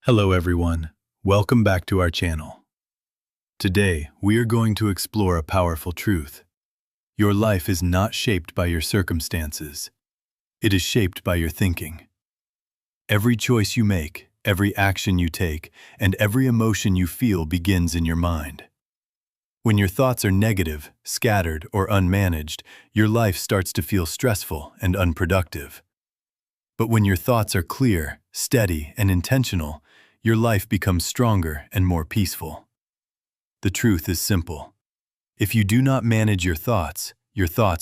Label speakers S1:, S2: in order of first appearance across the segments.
S1: Hello everyone, welcome back to our channel. Today, we are going to explore a powerful truth. Your life is not shaped by your circumstances. It is shaped by your thinking. Every choice you make, every action you take, and every emotion you feel begins in your mind. When your thoughts are negative, scattered, or unmanaged, your life starts to feel stressful and unproductive. But when your thoughts are clear, steady, and intentional, your life becomes stronger and more peaceful. The truth is simple. If you do not manage your thoughts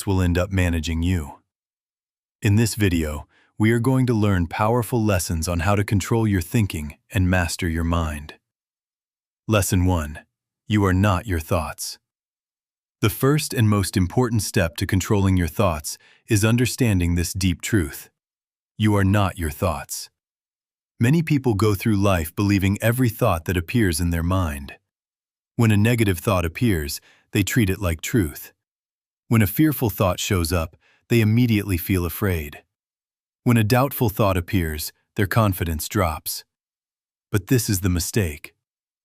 S1: will end up managing you. In this video, we are going to learn powerful lessons on how to control your thinking and master your mind. Lesson 1. You are not your thoughts. The first and most important step to controlling your thoughts is understanding this deep truth. You are not your thoughts. Many people go through life believing every thought that appears in their mind. When a negative thought appears, they treat it like truth. When a fearful thought shows up, they immediately feel afraid. When a doubtful thought appears, their confidence drops. But this is the mistake.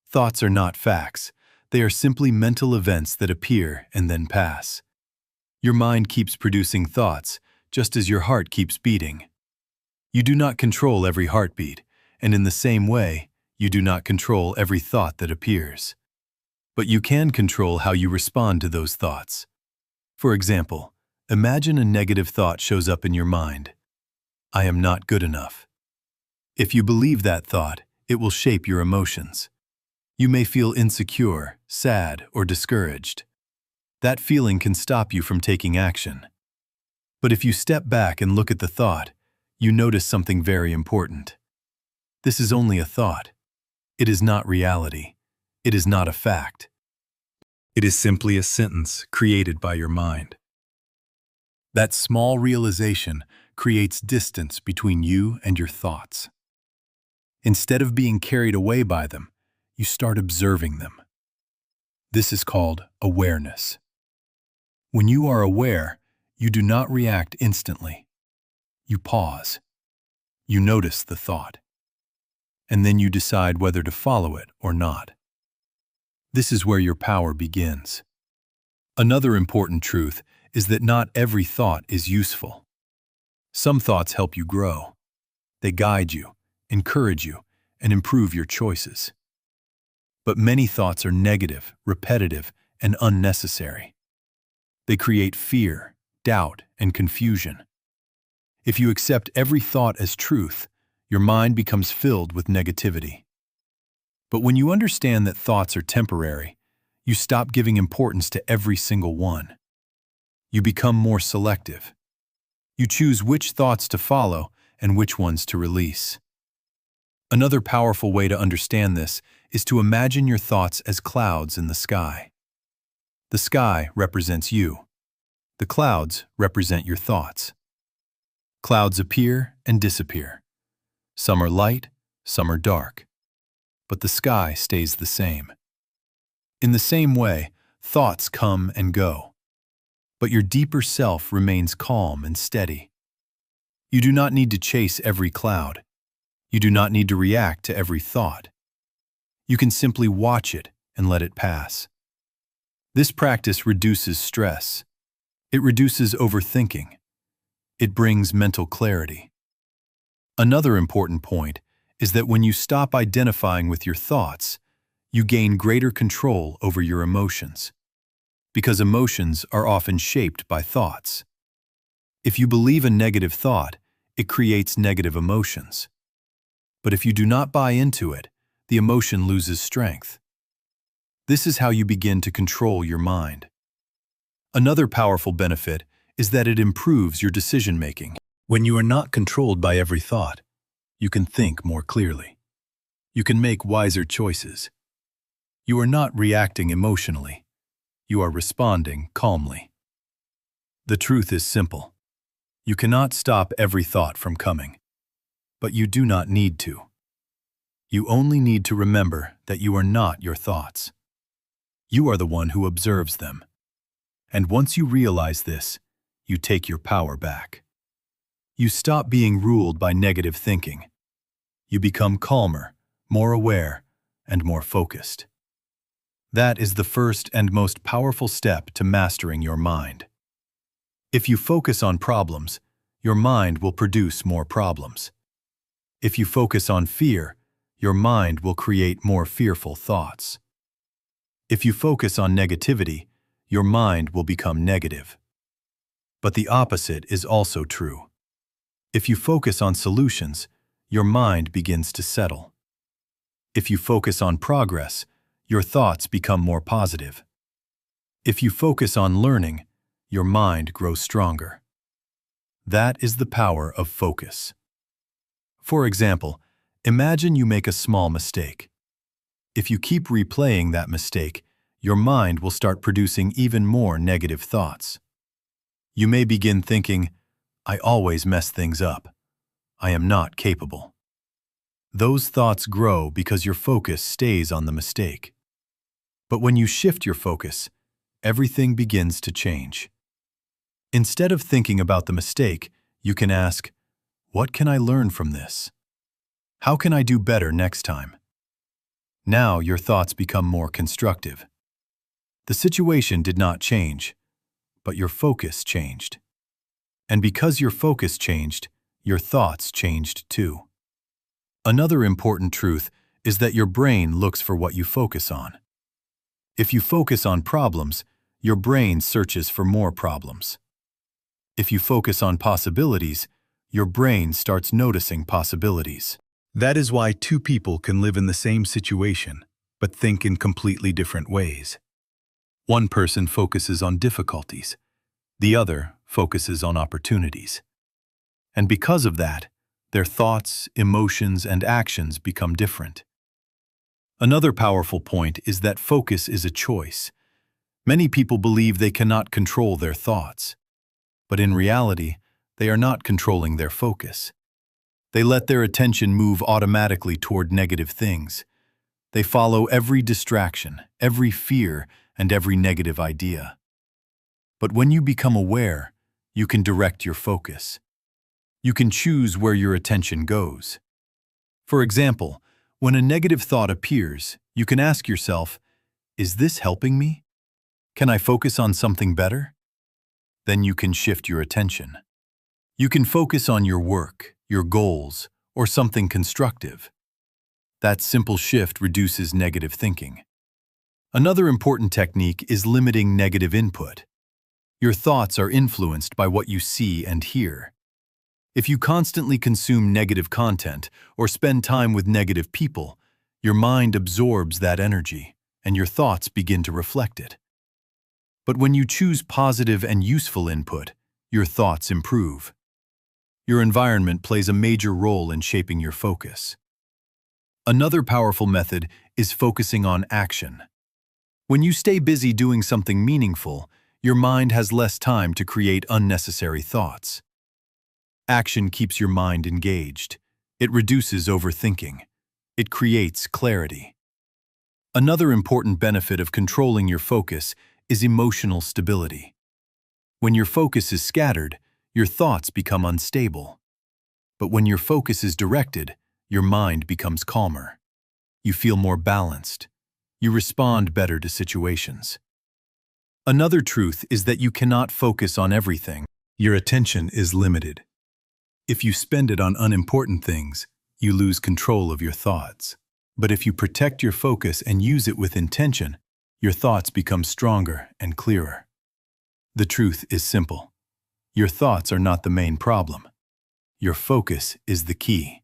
S1: Thoughts are not facts. They are simply mental events that appear and then pass. Your mind keeps producing thoughts, just as your heart keeps beating. You do not control every heartbeat, and in the same way, you do not control every thought that appears. But you can control how you respond to those thoughts. For example, imagine a negative thought shows up in your mind. I am not good enough. If you believe that thought, it will shape your emotions. You may feel insecure, sad, or discouraged. That feeling can stop you from taking action. But if you step back and look at the thought, you notice something very important. This is only a thought. It is not reality. It is not a fact. It is simply a sentence created by your mind. That small realization creates distance between you and your thoughts. Instead of being carried away by them, you start observing them. This is called awareness. When you are aware, you do not react instantly. You pause. You notice the thought. And then you decide whether to follow it or not. This is where your power begins. Another important truth is that not every thought is useful. Some thoughts help you grow. They guide you, encourage you, and improve your choices. But many thoughts are negative, repetitive, and unnecessary. They create fear, doubt, and confusion. If you accept every thought as truth, your mind becomes filled with negativity. But when you understand that thoughts are temporary, you stop giving importance to every single one. You become more selective. You choose which thoughts to follow and which ones to release. Another powerful way to understand this is to imagine your thoughts as clouds in the sky. The sky represents you. The clouds represent your thoughts. Clouds appear and disappear. Some are light, some are dark. But the sky stays the same. In the same way, thoughts come and go. But your deeper self remains calm and steady. You do not need to chase every cloud. You do not need to react to every thought. You can simply watch it and let it pass. This practice reduces stress. It reduces overthinking. It brings mental clarity. Another important point is that when you stop identifying with your thoughts, you gain greater control over your emotions. Because emotions are often shaped by thoughts. If you believe a negative thought, it creates negative emotions. But if you do not buy into it, the emotion loses strength. This is how you begin to control your mind. Another powerful benefit is that it improves your decision-making. When you are not controlled by every thought, you can think more clearly. You can make wiser choices. You are not reacting emotionally. You are responding calmly. The truth is simple. You cannot stop every thought from coming, but you do not need to. You only need to remember that you are not your thoughts. You are the one who observes them. And once you realize this, you take your power back. You stop being ruled by negative thinking. You become calmer, more aware, and more focused. That is the first and most powerful step to mastering your mind. If you focus on problems, your mind will produce more problems. If you focus on fear, your mind will create more fearful thoughts. If you focus on negativity, your mind will become negative. But the opposite is also true. If you focus on solutions, your mind begins to settle. If you focus on progress, your thoughts become more positive. If you focus on learning, your mind grows stronger. That is the power of focus. For example, imagine you make a small mistake. If you keep replaying that mistake, your mind will start producing even more negative thoughts. You may begin thinking, "I always mess things up. I am not capable." Those thoughts grow because your focus stays on the mistake. But when you shift your focus, everything begins to change. Instead of thinking about the mistake, you can ask, "What can I learn from this? How can I do better next time?" Now your thoughts become more constructive. The situation did not change, but your focus changed. And because your focus changed, your thoughts changed too. Another important truth is that your brain looks for what you focus on. If you focus on problems, your brain searches for more problems. If you focus on possibilities, your brain starts noticing possibilities. That is why two people can live in the same situation, but think in completely different ways. One person focuses on difficulties, the other focuses on opportunities. And because of that, their thoughts, emotions, and actions become different. Another powerful point is that focus is a choice. Many people believe they cannot control their thoughts. But in reality, they are not controlling their focus. They let their attention move automatically toward negative things. They follow every distraction, every fear, and every negative idea. But when you become aware, you can direct your focus. You can choose where your attention goes. For example, when a negative thought appears, you can ask yourself, "Is this helping me? Can I focus on something better?" Then you can shift your attention. You can focus on your work, your goals, or something constructive. That simple shift reduces negative thinking. Another important technique is limiting negative input. Your thoughts are influenced by what you see and hear. If you constantly consume negative content or spend time with negative people, your mind absorbs that energy, and your thoughts begin to reflect it. But when you choose positive and useful input, your thoughts improve. Your environment plays a major role in shaping your focus. Another powerful method is focusing on action. When you stay busy doing something meaningful, your mind has less time to create unnecessary thoughts. Action keeps your mind engaged. It reduces overthinking. It creates clarity. Another important benefit of controlling your focus is emotional stability. When your focus is scattered, your thoughts become unstable. But when your focus is directed, your mind becomes calmer. You feel more balanced. You respond better to situations. Another truth is that you cannot focus on everything. Your attention is limited. If you spend it on unimportant things, you lose control of your thoughts. But if you protect your focus and use it with intention, your thoughts become stronger and clearer. The truth is simple. Your thoughts are not the main problem. Your focus is the key.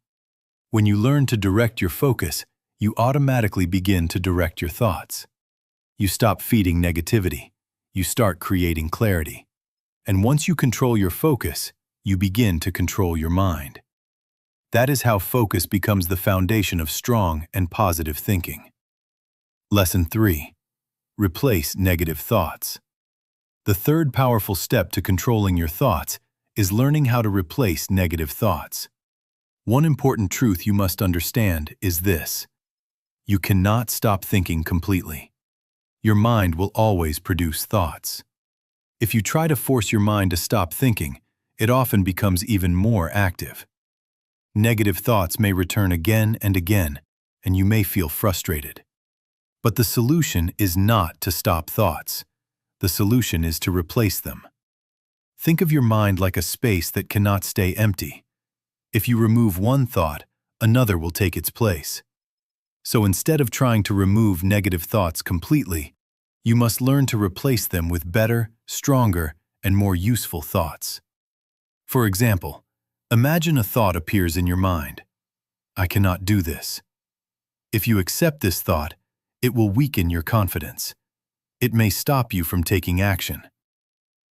S1: When you learn to direct your focus, you automatically begin to direct your thoughts. You stop feeding negativity. You start creating clarity. And once you control your focus, you begin to control your mind. That is how focus becomes the foundation of strong and positive thinking. Lesson 3. Replace negative thoughts. The third powerful step to controlling your thoughts is learning how to replace negative thoughts. One important truth you must understand is this: you cannot stop thinking completely. Your mind will always produce thoughts. If you try to force your mind to stop thinking, it often becomes even more active. Negative thoughts may return again and again, and you may feel frustrated. But the solution is not to stop thoughts. The solution is to replace them. Think of your mind like a space that cannot stay empty. If you remove one thought, another will take its place. So instead of trying to remove negative thoughts completely, you must learn to replace them with better, stronger, and more useful thoughts. For example, imagine a thought appears in your mind. I cannot do this. If you accept this thought, it will weaken your confidence. It may stop you from taking action.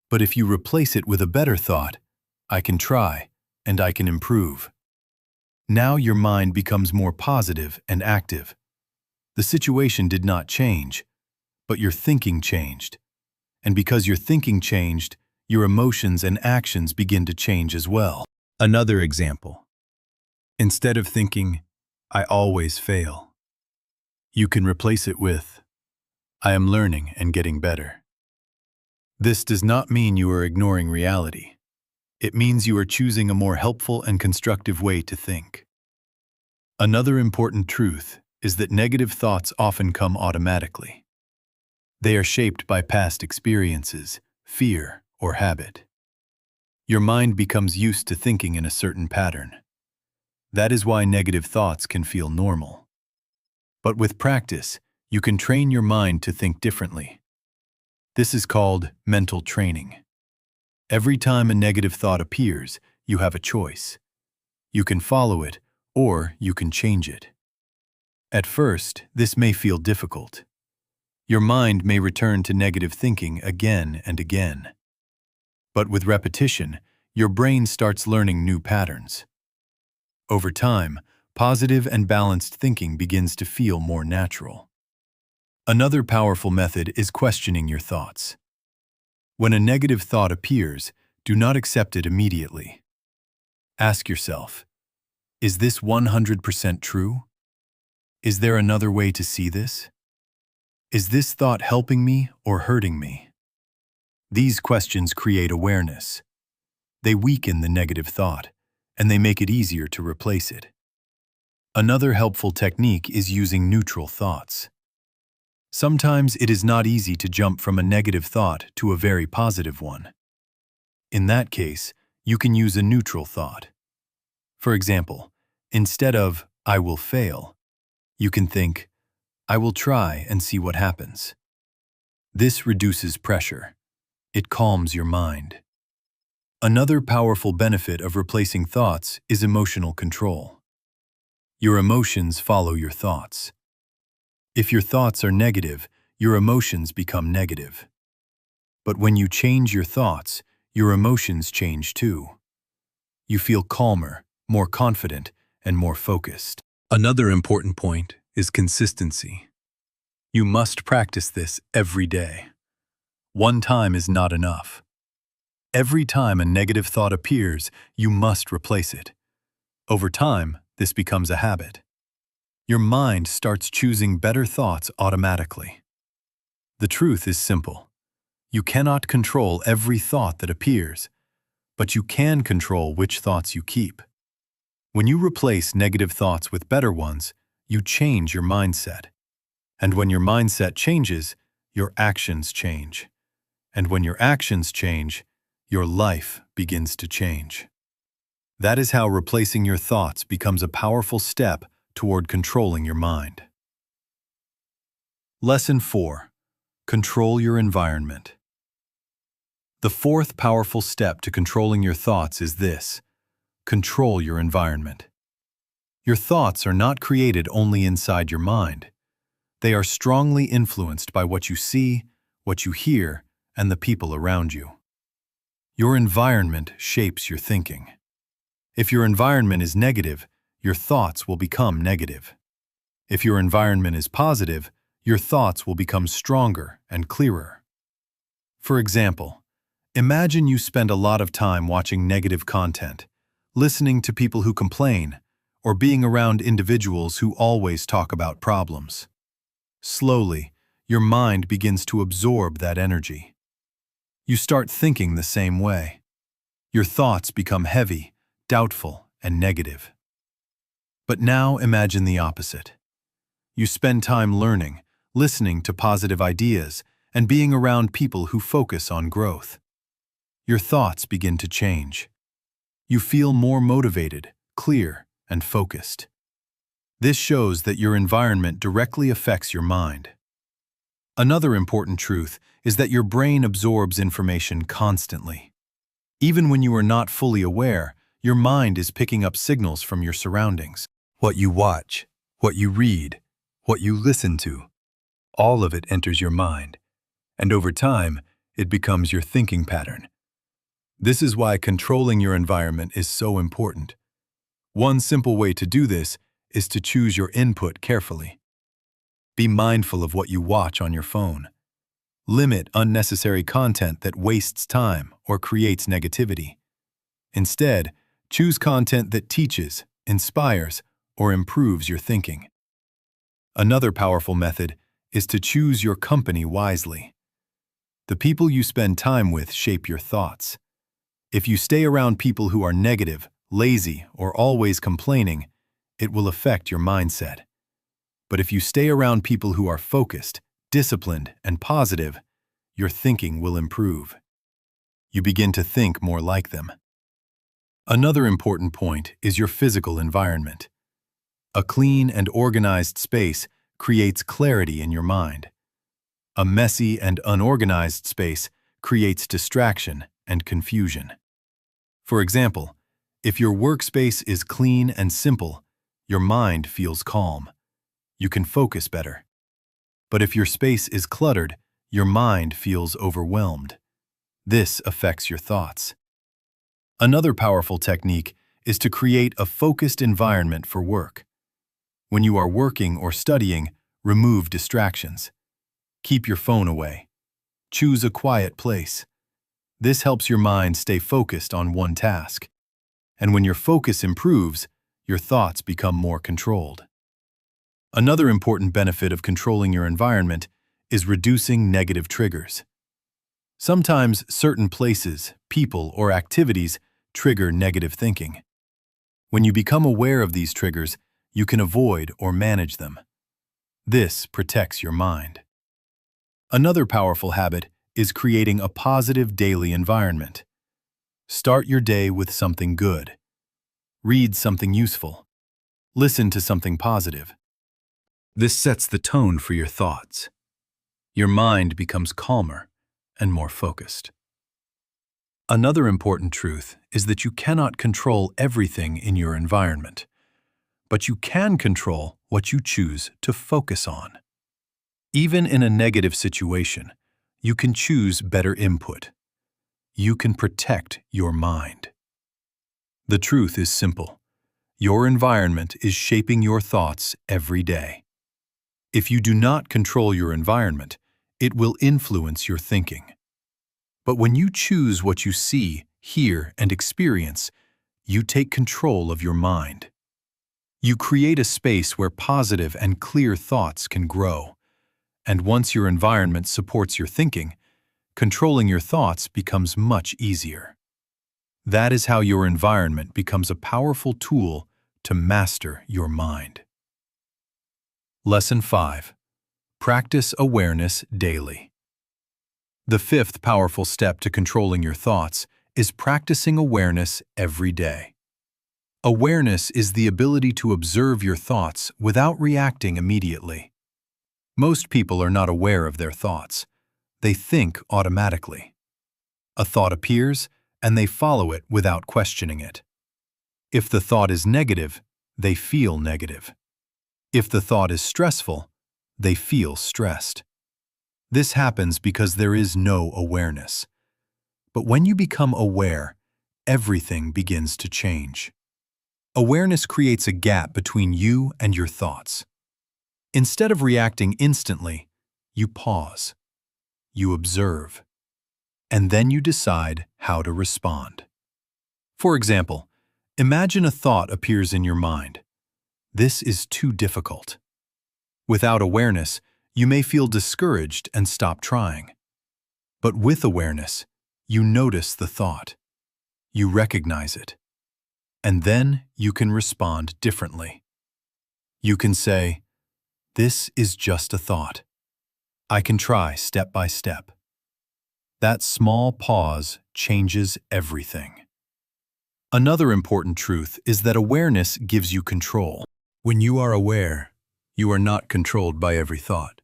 S1: But if you replace it with a better thought, I can try, and I can improve. Now your mind becomes more positive and active. The situation did not change, but your thinking changed. And because your thinking changed, your emotions and actions begin to change as well. Another example. Instead of thinking, I always fail, you can replace it with, I am learning and getting better. This does not mean you are ignoring reality. It means you are choosing a more helpful and constructive way to think. Another important truth is that negative thoughts often come automatically. They are shaped by past experiences, fear, or habit. Your mind becomes used to thinking in a certain pattern. That is why negative thoughts can feel normal. But with practice, you can train your mind to think differently. This is called mental training. Every time a negative thought appears, you have a choice. You can follow it, or you can change it. At first, this may feel difficult. Your mind may return to negative thinking again and again. But with repetition, your brain starts learning new patterns. Over time, positive and balanced thinking begins to feel more natural. Another powerful method is questioning your thoughts. When a negative thought appears, do not accept it immediately. Ask yourself, is this 100% true? Is there another way to see this? Is this thought helping me or hurting me? These questions create awareness. They weaken the negative thought, and they make it easier to replace it. Another helpful technique is using neutral thoughts. Sometimes it is not easy to jump from a negative thought to a very positive one. In that case, you can use a neutral thought. For example, instead of, I will fail, you can think, I will try and see what happens. This reduces pressure. It calms your mind. Another powerful benefit of replacing thoughts is emotional control. Your emotions follow your thoughts. If your thoughts are negative, your emotions become negative. But when you change your thoughts, your emotions change too. You feel calmer, more confident, and more focused. Another important point is consistency. You must practice this every day. One time is not enough. Every time a negative thought appears, you must replace it. Over time, this becomes a habit. Your mind starts choosing better thoughts automatically. The truth is simple. You cannot control every thought that appears, but you can control which thoughts you keep. When you replace negative thoughts with better ones, you change your mindset. And when your mindset changes, your actions change. And when your actions change, your life begins to change. That is how replacing your thoughts becomes a powerful step toward controlling your mind. Lesson 4. Control your environment. The fourth powerful step to controlling your thoughts is this: control your environment. Your thoughts are not created only inside your mind. They are strongly influenced by what you see, what you hear, and the people around you. Your environment shapes your thinking. If your environment is negative, your thoughts will become negative. If your environment is positive, your thoughts will become stronger and clearer. For example, imagine you spend a lot of time watching negative content, listening to people who complain, or being around individuals who always talk about problems. Slowly, your mind begins to absorb that energy. You start thinking the same way. Your thoughts become heavy, doubtful, and negative. But now imagine the opposite. You spend time learning, listening to positive ideas, and being around people who focus on growth. Your thoughts begin to change. You feel more motivated, clear, and focused. This shows that your environment directly affects your mind. Another important truth is that your brain absorbs information constantly. Even when you are not fully aware, your mind is picking up signals from your surroundings. What you watch, what you read, what you listen to, all of it enters your mind, and over time, it becomes your thinking pattern. This is why controlling your environment is so important. One simple way to do this is to choose your input carefully. Be mindful of what you watch on your phone. Limit unnecessary content that wastes time or creates negativity. Instead, choose content that teaches, inspires, or improves your thinking. Another powerful method is to choose your company wisely. The people you spend time with shape your thoughts. If you stay around people who are negative, lazy, or always complaining, it will affect your mindset. But if you stay around people who are focused, disciplined, and positive, your thinking will improve. You begin to think more like them. Another important point is your physical environment. A clean and organized space creates clarity in your mind. A messy and unorganized space creates distraction and confusion. For example, if your workspace is clean and simple, your mind feels calm. You can focus better. But if your space is cluttered, your mind feels overwhelmed. This affects your thoughts. Another powerful technique is to create a focused environment for work. When you are working or studying, remove distractions. Keep your phone away. Choose a quiet place. This helps your mind stay focused on one task. And when your focus improves, your thoughts become more controlled. Another important benefit of controlling your environment is reducing negative triggers. Sometimes certain places, people, or activities trigger negative thinking. When you become aware of these triggers, you can avoid or manage them. This protects your mind. Another powerful habit is creating a positive daily environment. Start your day with something good. Read something useful. Listen to something positive. This sets the tone for your thoughts. Your mind becomes calmer and more focused. Another important truth is that you cannot control everything in your environment, but you can control what you choose to focus on. Even in a negative situation, you can choose better input. You can protect your mind. The truth is simple. Your environment is shaping your thoughts every day. If you do not control your environment, it will influence your thinking. But when you choose what you see, hear, and experience, you take control of your mind. You create a space where positive and clear thoughts can grow. And once your environment supports your thinking, controlling your thoughts becomes much easier. That is how your environment becomes a powerful tool to master your mind. Lesson 5. Practice awareness daily. The fifth powerful step to controlling your thoughts is practicing awareness every day. Awareness is the ability to observe your thoughts without reacting immediately. Most people are not aware of their thoughts. They think automatically. A thought appears, and they follow it without questioning it. If the thought is negative, they feel negative. If the thought is stressful, they feel stressed. This happens because there is no awareness. But when you become aware, everything begins to change. Awareness creates a gap between you and your thoughts. Instead of reacting instantly, you pause. You observe. And then you decide how to respond. For example, imagine a thought appears in your mind. This is too difficult. Without awareness, you may feel discouraged and stop trying. But with awareness, you notice the thought. You recognize it. And then you can respond differently. You can say, This is just a thought. I can try step by step. That small pause changes everything. Another important truth is that awareness gives you control. When you are aware, you are not controlled by every thought.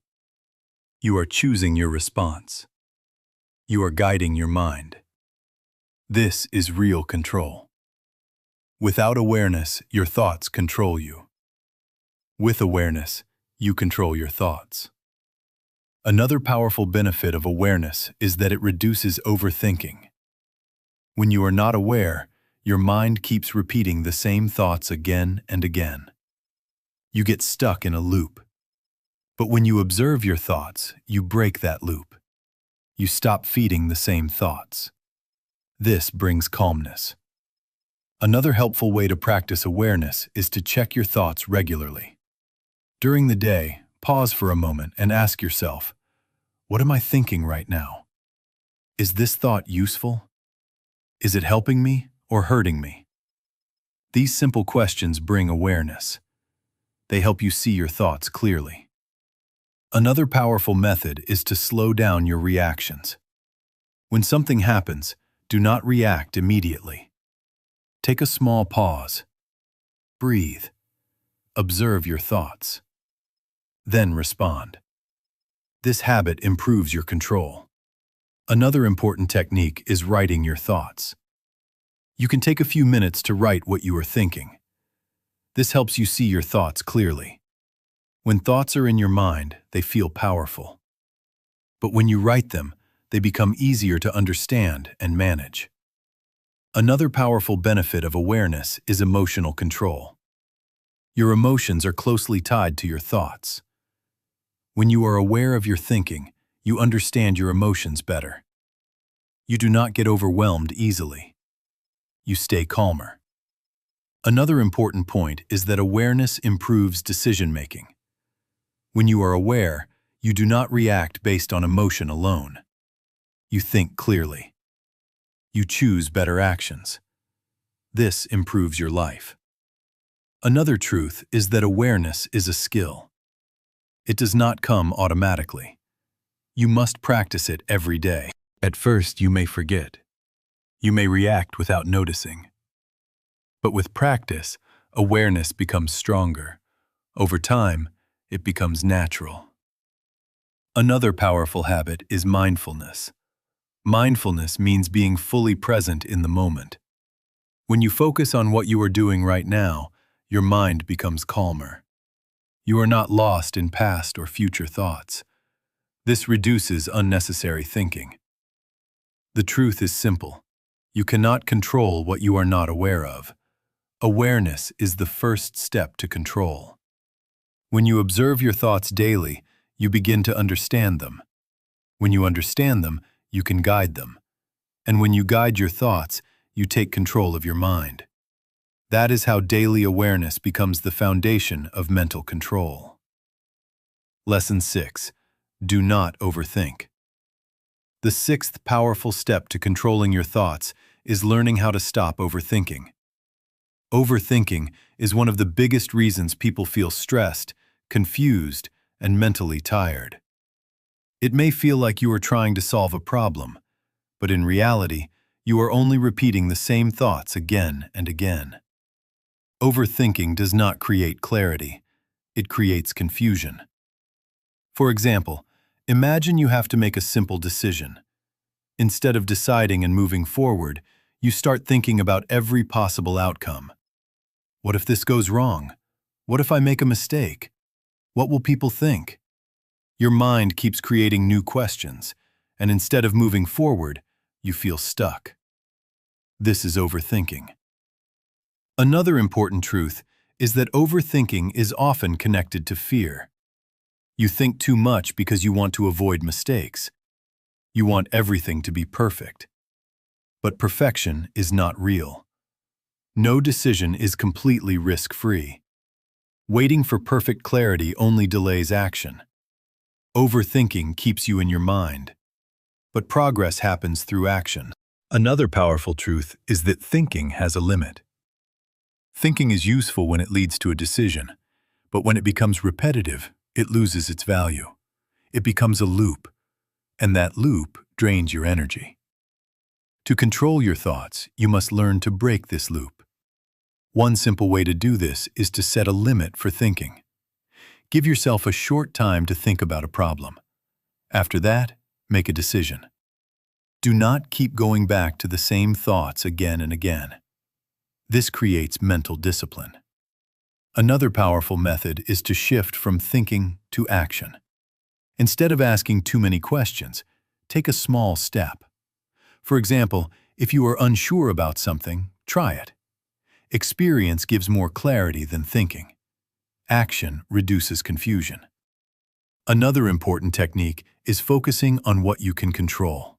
S1: You are choosing your response. You are guiding your mind. This is real control. Without awareness, your thoughts control you. With awareness, you control your thoughts. Another powerful benefit of awareness is that it reduces overthinking. When you are not aware, your mind keeps repeating the same thoughts again and again. You get stuck in a loop. But when you observe your thoughts, you break that loop. You stop feeding the same thoughts. This brings calmness. Another helpful way to practice awareness is to check your thoughts regularly. During the day, pause for a moment and ask yourself, what am I thinking right now? Is this thought useful? Is it helping me or hurting me? These simple questions bring awareness. They help you see your thoughts clearly. Another powerful method is to slow down your reactions. When something happens, do not react immediately. Take a small pause. Breathe. Observe your thoughts. Then respond. This habit improves your control. Another important technique is writing your thoughts. You can take a few minutes to write what you are thinking. This helps you see your thoughts clearly. When thoughts are in your mind, they feel powerful. But when you write them, they become easier to understand and manage. Another powerful benefit of awareness is emotional control. Your emotions are closely tied to your thoughts. When you are aware of your thinking, you understand your emotions better. You do not get overwhelmed easily. You stay calmer. Another important point is that awareness improves decision-making. When you are aware, you do not react based on emotion alone. You think clearly. You choose better actions. This improves your life. Another truth is that awareness is a skill. It does not come automatically. You must practice it every day. At first, you may forget. You may react without noticing. But with practice, awareness becomes stronger. Over time, it becomes natural. Another powerful habit is mindfulness. Mindfulness means being fully present in the moment. When you focus on what you are doing right now, your mind becomes calmer. You are not lost in past or future thoughts. This reduces unnecessary thinking. The truth is simple. You cannot control what you are not aware of. Awareness is the first step to control. When you observe your thoughts daily, you begin to understand them. When you understand them, you can guide them. And when you guide your thoughts, you take control of your mind. That is how daily awareness becomes the foundation of mental control. Lesson 6. Do not overthink. The sixth powerful step to controlling your thoughts is learning how to stop overthinking. Overthinking is one of the biggest reasons people feel stressed, confused, and mentally tired. It may feel like you are trying to solve a problem, but in reality, you are only repeating the same thoughts again and again. Overthinking does not create clarity. It creates confusion. For example, imagine you have to make a simple decision. Instead of deciding and moving forward, you start thinking about every possible outcome. What if this goes wrong? What if I make a mistake? What will people think? Your mind keeps creating new questions, and instead of moving forward, you feel stuck. This is overthinking. Another important truth is that overthinking is often connected to fear. You think too much because you want to avoid mistakes. You want everything to be perfect. But perfection is not real. No decision is completely risk-free. Waiting for perfect clarity only delays action. Overthinking keeps you in your mind. But progress happens through action. Another powerful truth is that thinking has a limit. Thinking is useful when it leads to a decision, but when it becomes repetitive, it loses its value. It becomes a loop, and that loop drains your energy. To control your thoughts, you must learn to break this loop. One simple way to do this is to set a limit for thinking. Give yourself a short time to think about a problem. After that, make a decision. Do not keep going back to the same thoughts again and again. This creates mental discipline. Another powerful method is to shift from thinking to action. Instead of asking too many questions, take a small step. For example, if you are unsure about something, try it. Experience gives more clarity than thinking. Action reduces confusion. Another important technique is focusing on what you can control.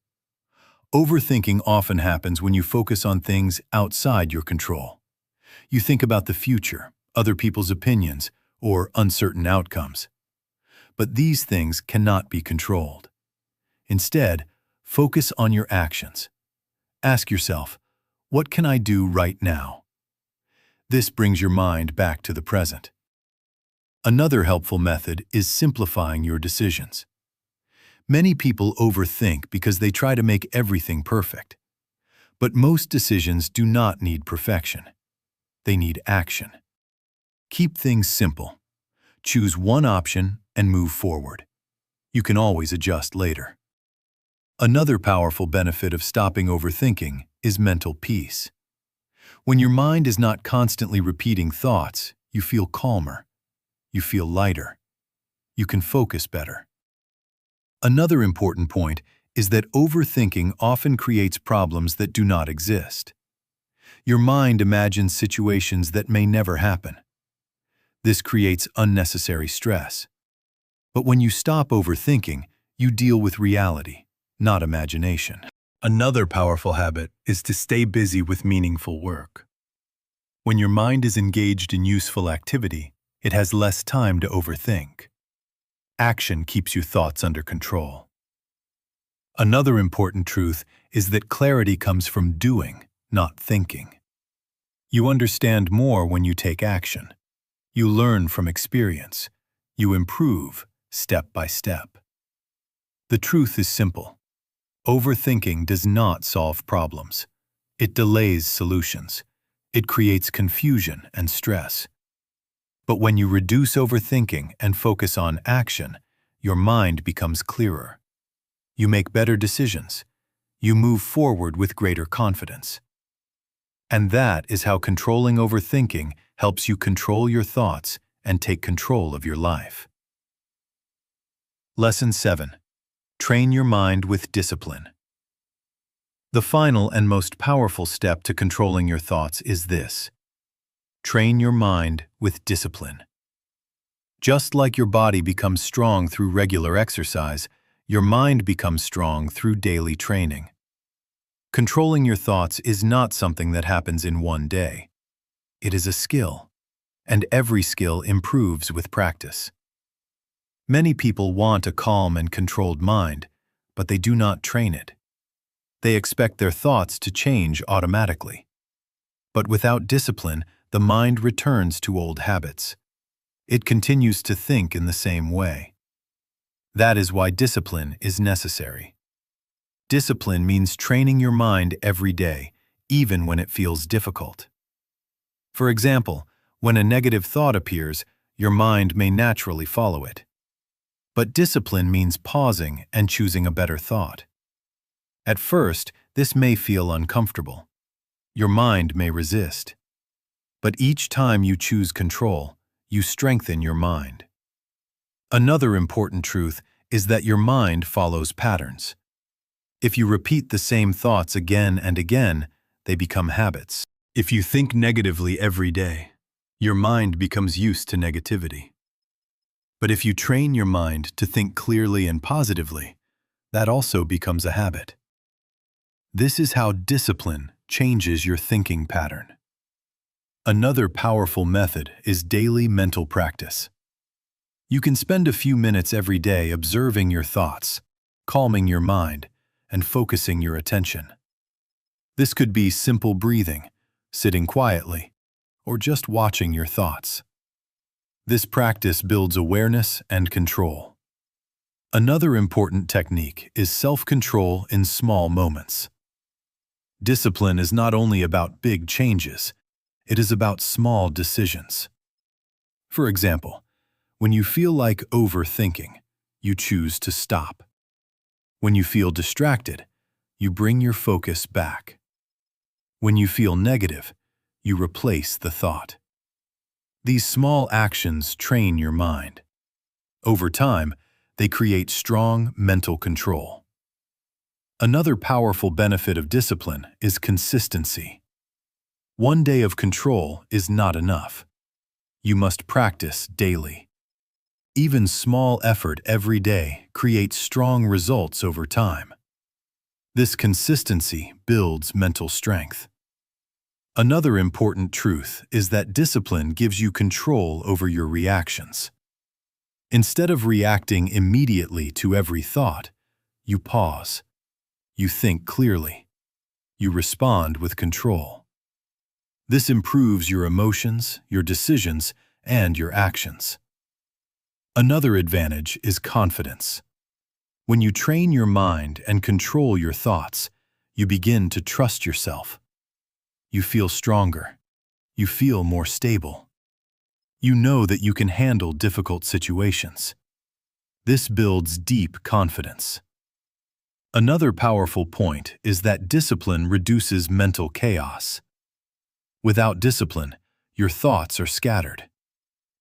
S1: Overthinking often happens when you focus on things outside your control. You think about the future, other people's opinions, or uncertain outcomes. But these things cannot be controlled. Instead, focus on your actions. Ask yourself, what can I do right now? This brings your mind back to the present. Another helpful method is simplifying your decisions. Many people overthink because they try to make everything perfect. But most decisions do not need perfection. They need action. Keep things simple. Choose one option and move forward. You can always adjust later. Another powerful benefit of stopping overthinking is mental peace. When your mind is not constantly repeating thoughts, you feel calmer. You feel lighter. You can focus better. Another important point is that overthinking often creates problems that do not exist. Your mind imagines situations that may never happen. This creates unnecessary stress. But when you stop overthinking, you deal with reality, not imagination. Another powerful habit is to stay busy with meaningful work. When your mind is engaged in useful activity, it has less time to overthink. Action keeps your thoughts under control. Another important truth is that clarity comes from doing, not thinking. You understand more when you take action. You learn from experience. You improve step by step. The truth is simple. Overthinking does not solve problems. It delays solutions. It creates confusion and stress. But when you reduce overthinking and focus on action, your mind becomes clearer. You make better decisions. You move forward with greater confidence. And that is how controlling overthinking helps you control your thoughts and take control of your life. Lesson 7. Train your mind with discipline. The final and most powerful step to controlling your thoughts is this. Train your mind with discipline. Just like your body becomes strong through regular exercise, your mind becomes strong through daily training. Controlling your thoughts is not something that happens in one day. It is a skill, and every skill improves with practice. Many people want a calm and controlled mind, but they do not train it. They expect their thoughts to change automatically. But without discipline, the mind returns to old habits. It continues to think in the same way. That is why discipline is necessary. Discipline means training your mind every day, even when it feels difficult. For example, when a negative thought appears, your mind may naturally follow it. But discipline means pausing and choosing a better thought. At first, this may feel uncomfortable. Your mind may resist. But each time you choose control, you strengthen your mind. Another important truth is that your mind follows patterns. If you repeat the same thoughts again and again, they become habits. If you think negatively every day, your mind becomes used to negativity. But if you train your mind to think clearly and positively, that also becomes a habit. This is how discipline changes your thinking pattern. Another powerful method is daily mental practice. You can spend a few minutes every day observing your thoughts, calming your mind, and focusing your attention. This could be simple breathing, sitting quietly, or just watching your thoughts. This practice builds awareness and control. Another important technique is self-control in small moments. Discipline is not only about big changes, it is about small decisions. For example, when you feel like overthinking, you choose to stop. When you feel distracted, you bring your focus back. When you feel negative, you replace the thought. These small actions train your mind. Over time, they create strong mental control. Another powerful benefit of discipline is consistency. One day of control is not enough. You must practice daily. Even small effort every day creates strong results over time. This consistency builds mental strength. Another important truth is that discipline gives you control over your reactions. Instead of reacting immediately to every thought, you pause. You think clearly. You respond with control. This improves your emotions, your decisions, and your actions. Another advantage is confidence. When you train your mind and control your thoughts, you begin to trust yourself. You feel stronger. You feel more stable. You know that you can handle difficult situations. This builds deep confidence. Another powerful point is that discipline reduces mental chaos. Without discipline, your thoughts are scattered.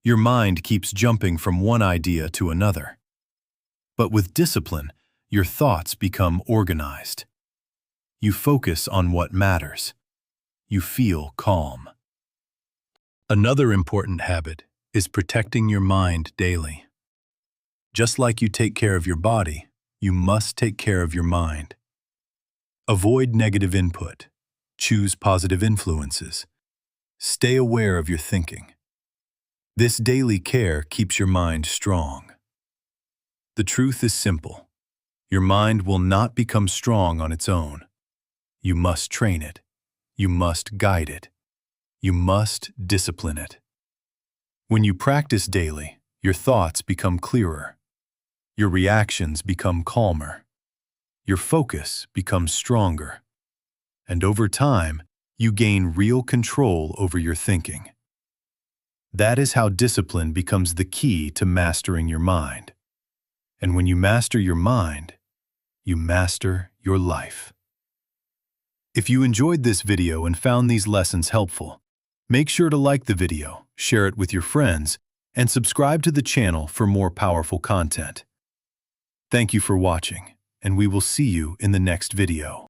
S1: Your mind keeps jumping from one idea to another. But with discipline, your thoughts become organized. You focus on what matters. You feel calm. Another important habit is protecting your mind daily. Just like you take care of your body, you must take care of your mind. Avoid negative input. Choose positive influences. Stay aware of your thinking. This daily care keeps your mind strong. The truth is simple. Your mind will not become strong on its own. You must train it. You must guide it. You must discipline it. When you practice daily, your thoughts become clearer. Your reactions become calmer. Your focus becomes stronger. And over time, you gain real control over your thinking. That is how discipline becomes the key to mastering your mind. And when you master your mind, you master your life. If you enjoyed this video and found these lessons helpful, make sure to like the video, share it with your friends, and subscribe to the channel for more powerful content. Thank you for watching, and we will see you in the next video.